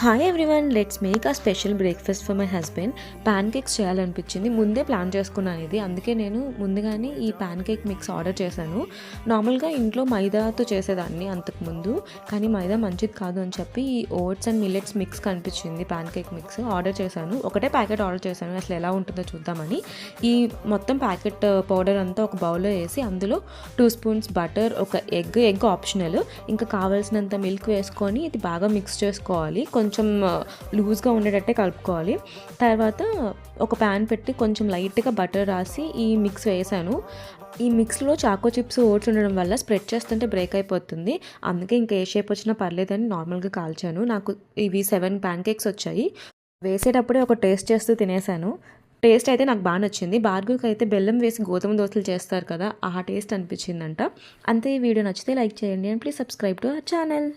Hi everyone, let's make a special breakfast for my husband. Pancakes చేయాలనిపించింది. ముందే plan చేసుకున్నాను ఇది, అందుకే నేను ముందుగానే ఈ ప్యాన్ కేక్ మిక్స్ ఆర్డర్ చేశాను. నార్మల్గా ఇంట్లో మైదాతో చేసేదాన్ని అంతకుముందు, కానీ మైదా మంచిది కాదు అని చెప్పి ఈ ఓట్స్ అండ్ మిల్లెట్స్ మిక్స్ కనిపించింది. ప్యాన్ కేక్ మిక్స్ ఆర్డర్ చేశాను. ఒకటే ప్యాకెట్ ఆర్డర్ చేశాను, అసలు ఎలా ఉంటుందో చూద్దామని. ఈ మొత్తం ప్యాకెట్ పౌడర్ అంతా ఒక బౌల్లో వేసి అందులో 2 స్పూన్స్ బటర్, ఒక ఎగ్ ఆప్షనల్, ఇంకా కావాల్సినంత మిల్క్ వేసుకొని ఇది బాగా మిక్స్ చేసుకోవాలి. కొంచెం లూజ్గా ఉండేటట్టే కలుపుకోవాలి. తర్వాత ఒక ప్యాన్ పెట్టి కొంచెం లైట్గా బటర్ రాసి ఈ మిక్స్ వేసాను. ఈ మిక్స్లో చాకో చిప్స్, ఓట్స్ ఉండడం వల్ల స్ప్రెడ్ చేస్తుంటే బ్రేక్ అయిపోతుంది. అందుకే ఇంకా ఏ షేప్ వచ్చినా పర్లేదని నార్మల్గా కాల్చాను. నాకు ఇవి 7 ప్యాన్ కేక్స్ వచ్చాయి. వేసేటప్పుడే ఒక టేస్ట్ చేస్తూ తినేసాను. టేస్ట్ అయితే నాకు బాగా నచ్చింది. బార్గుకి అయితే బెల్లం వేసి గోధుమ దోశలు చేస్తారు కదా, ఆ టేస్ట్ అనిపించిందంట. అంతే. ఈ వీడియో నచ్చితే లైక్ చేయండి and please subscribe to our channel.